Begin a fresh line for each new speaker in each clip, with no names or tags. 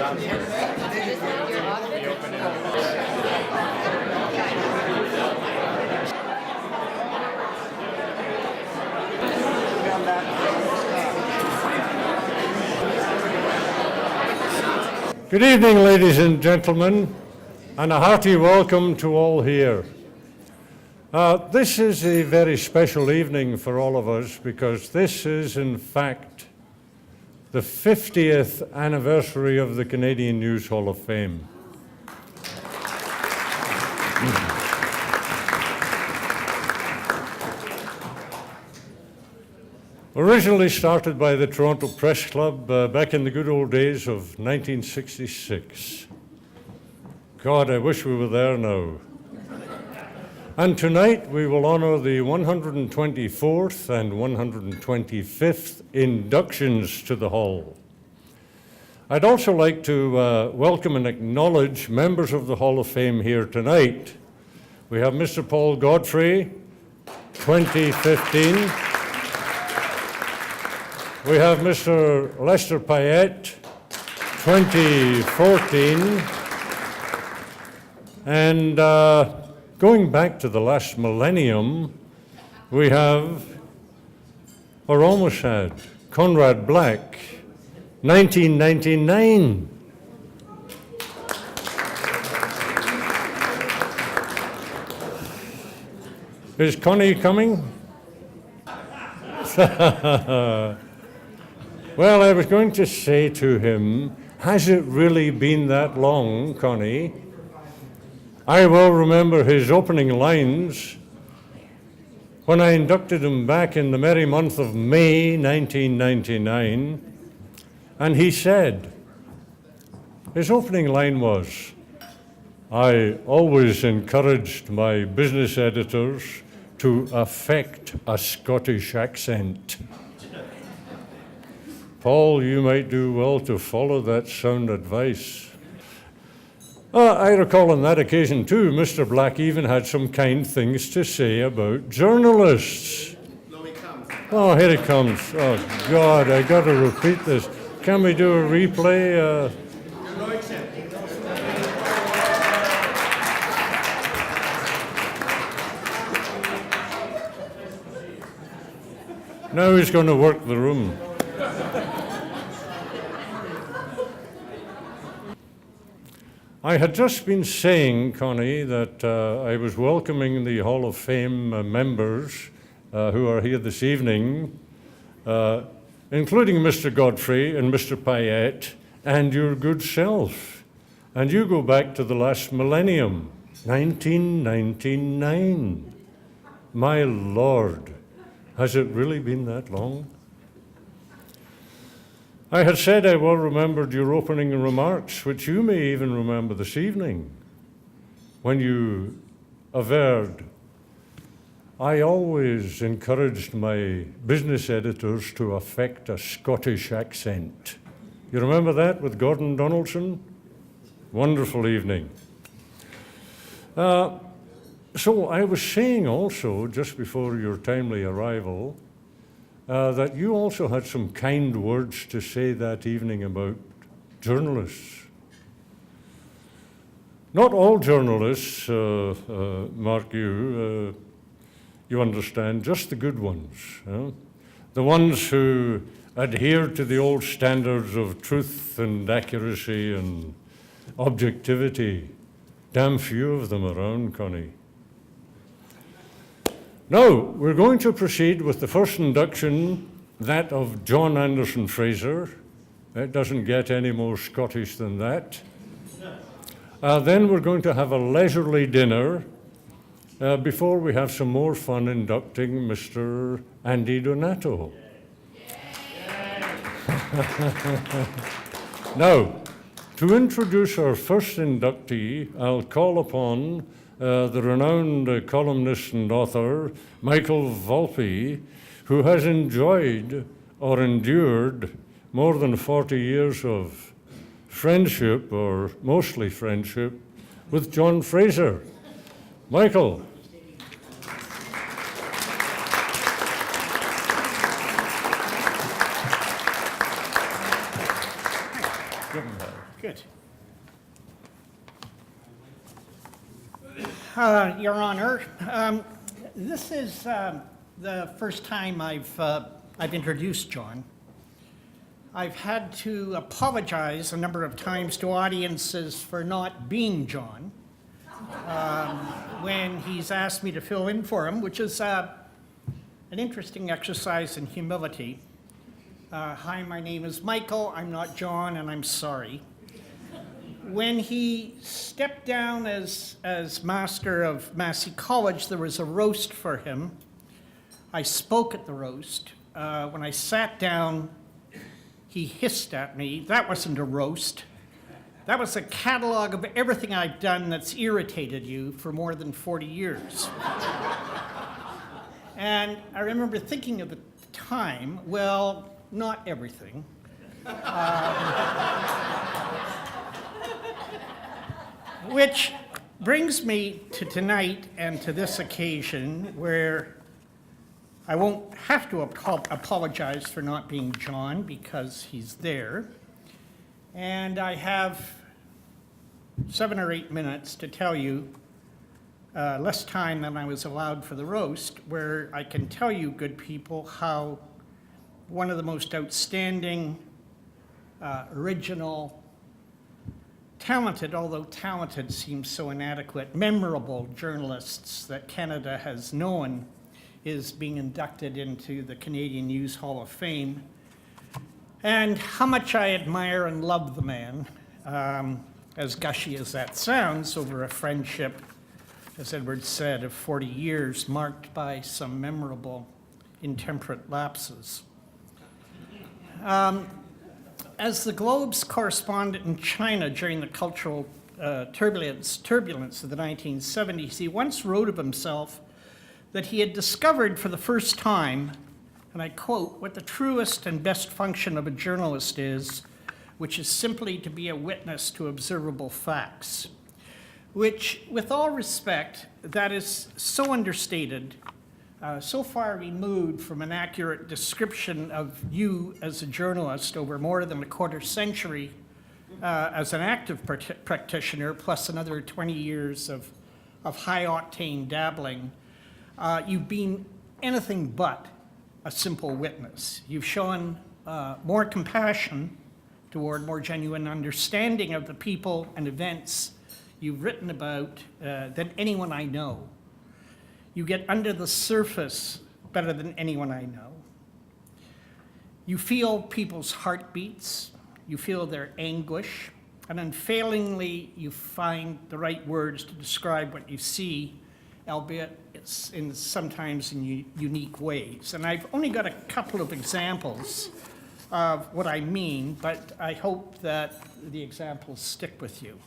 Good evening, ladies and gentlemen, and a hearty welcome to all here. This is a very special evening for all of us because this is, in fact, the 50th anniversary of the Canadian News Hall of Fame. Originally started by the Toronto Press Club back in the good old days of 1966. God, I wish we were there now. And tonight we will honor the 124th and 125th inductions to the Hall. I'd also like to welcome and acknowledge members of the Hall of Fame here tonight. We have Mr. Paul Godfrey, 2015. We have Mr. Lester Payette, 2014. And going back to the last millennium, we have, or almost had, Conrad Black, 1999. Is Connie coming? Well, I was going to say to him, has it really been that long, Connie? I well remember his opening lines when I inducted him back in the merry month of May 1999, and he said, his opening line was, I always encouraged my business editors to affect a Scottish accent. Paul, you might do well to follow that sound advice. I recall on that occasion too, Mr. Black even had some kind things to say about journalists. Oh, here it comes. Oh God, I got to repeat this. Can we do a replay? Now he's going to work the room. I had just been saying, Connie, that I was welcoming the Hall of Fame members who are here this evening, including Mr. Godfrey and Mr. Payette and your good self. And you go back to the last millennium, 1999. My Lord, has it really been that long? I had said I well remembered your opening remarks, which you may even remember this evening, when you averred, I always encouraged my business editors to affect a Scottish accent. You remember that with Gordon Donaldson? Wonderful evening. So I was saying also, just before your timely arrival, that you also had some kind words to say that evening about journalists. Not all journalists, mark you understand, just the good ones. The ones who adhere to the old standards of truth and accuracy and objectivity. Damn few of them around, Connie. Now, we're going to proceed with the first induction, that of John Anderson Fraser. It doesn't get any more Scottish than that. Then we're going to have a leisurely dinner before we have some more fun inducting Mr. Andy Donato. Now, to introduce our first inductee, I'll call upon the renowned columnist and author, Michael Volpe, who has enjoyed or endured more than 40 years of friendship, or mostly friendship, with John Fraser. Michael.
Good. Your Honor, this is the first time I've introduced John. I've had to apologize a number of times to audiences for not being John when he's asked me to fill in for him, which is an interesting exercise in humility. Hi, my name is Michael. I'm not John, and I'm sorry. When he stepped down as master of Massey College, there was a roast for him. I spoke at the roast. When I sat down, he hissed at me. That wasn't a roast. That was a catalog of everything I've done that's irritated you for more than 40 years. And I remember thinking at the time, well, not everything. Which brings me to tonight and to this occasion where I won't have to apologize for not being John because he's there. And I have 7 or 8 minutes to tell you, less time than I was allowed for the roast, where I can tell you, good people, how one of the most outstanding, original, talented, although talented seems so inadequate, memorable journalists that Canada has known is being inducted into the Canadian News Hall of Fame, and how much I admire and love the man, as gushy as that sounds, over a friendship, as Edward said, of 40 years, marked by some memorable intemperate lapses. As the Globe's correspondent in China during the cultural turbulence of the 1970s, he once wrote of himself that he had discovered for the first time, and I quote, what the truest and best function of a journalist is, which is simply to be a witness to observable facts, which, with all respect, that is so understated, so far removed from an accurate description of you as a journalist over more than a quarter century as an active practitioner, plus another 20 years of high-octane dabbling. You've been anything but a simple witness. You've shown more compassion toward more genuine understanding of the people and events you've written about than anyone I know. You get under the surface better than anyone I know. You feel people's heartbeats, you feel their anguish, and unfailingly you find the right words to describe what you see, albeit it's sometimes in unique ways. And I've only got a couple of examples of what I mean, but I hope that the examples stick with you.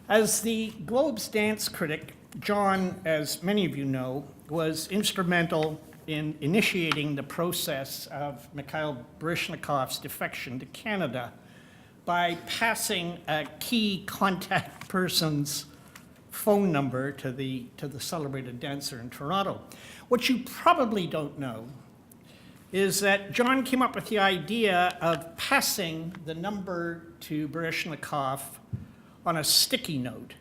As the Globe's dance critic, John, as many of you know, was instrumental in initiating the process of Mikhail Baryshnikov's defection to Canada by passing a key contact person's phone number to the celebrated dancer in Toronto. What you probably don't know is that John came up with the idea of passing the number to Baryshnikov on a sticky note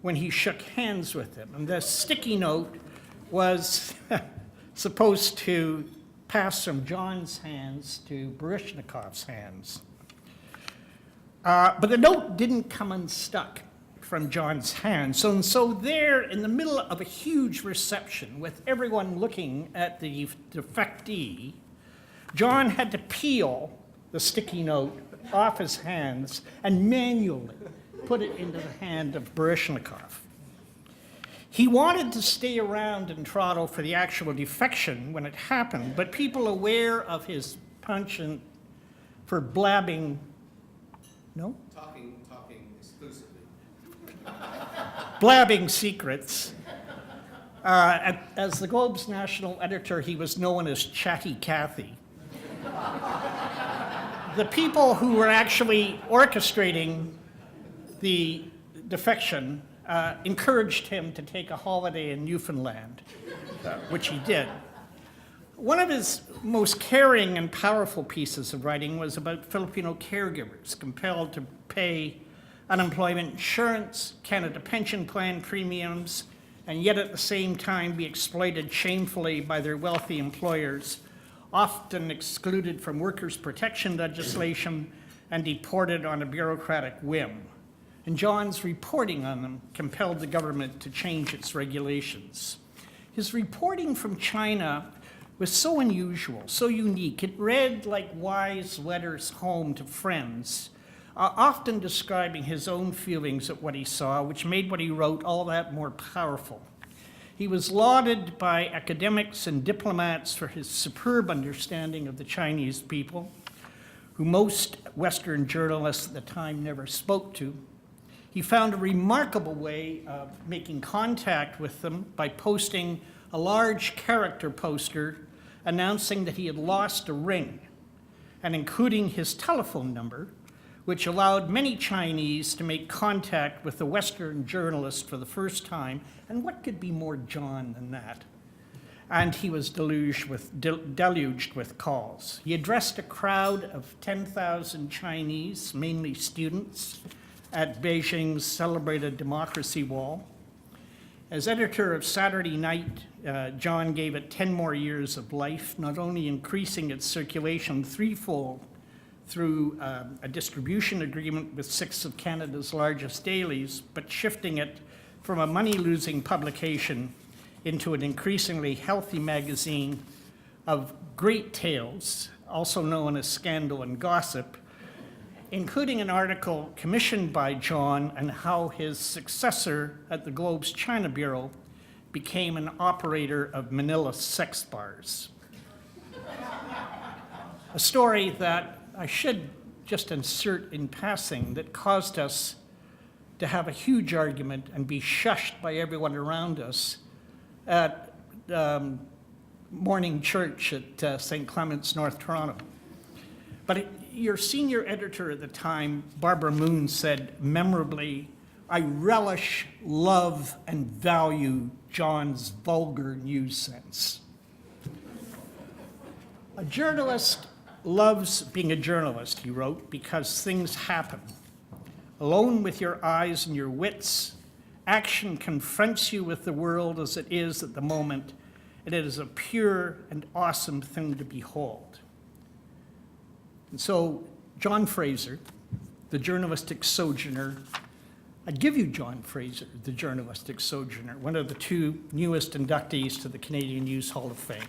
when he shook hands with him. And the sticky note was supposed to pass from John's hands to Baryshnikov's hands. But the note didn't come unstuck from John's hands. And so there, in the middle of a huge reception with everyone looking at the defectee, John had to peel the sticky note off his hands and manually put it into the hand of Baryshnikov. He wanted to stay around in Toronto for the actual defection when it happened, but people aware of his penchant for blabbing, no?
Talking exclusively.
Blabbing secrets. As the Globe's national editor, he was known as Chatty Cathy. The people who were actually orchestrating the defection encouraged him to take a holiday in Newfoundland, which he did. One of his most caring and powerful pieces of writing was about Filipino caregivers compelled to pay unemployment insurance, Canada Pension Plan premiums, and yet at the same time be exploited shamefully by their wealthy employers, often excluded from workers' protection legislation and deported on a bureaucratic whim. And John's reporting on them compelled the government to change its regulations. His reporting from China was so unusual, so unique. It read like wise letters home to friends, often describing his own feelings at what he saw, which made what he wrote all that more powerful. He was lauded by academics and diplomats for his superb understanding of the Chinese people, who most Western journalists at the time never spoke to. He found a remarkable way of making contact with them by posting a large character poster announcing that he had lost a ring and including his telephone number, which allowed many Chinese to make contact with the Western journalist for the first time. And what could be more John than that? And he was deluged with calls. He addressed a crowd of 10,000 Chinese, mainly students, at Beijing's celebrated Democracy Wall. As editor of Saturday Night, John gave it 10 more years of life, not only increasing its circulation threefold through a distribution agreement with 6 of Canada's largest dailies, but shifting it from a money-losing publication into an increasingly healthy magazine of great tales, also known as Scandal and Gossip, including an article commissioned by John on how his successor at the Globe's China Bureau became an operator of Manila sex bars. A story that I should just insert in passing that caused us to have a huge argument and be shushed by everyone around us at morning church at St. Clement's, North Toronto. But your senior editor at the time, Barbara Moon, said memorably, "I relish, love, and value John's vulgar news sense." A journalist loves being a journalist, he wrote, because things happen. Alone with your eyes and your wits, action confronts you with the world as it is at the moment, and it is a pure and awesome thing to behold. And so, John Fraser, the journalistic sojourner, I'd give you John Fraser, the journalistic sojourner, one of the 2 newest inductees to the Canadian News Hall of Fame.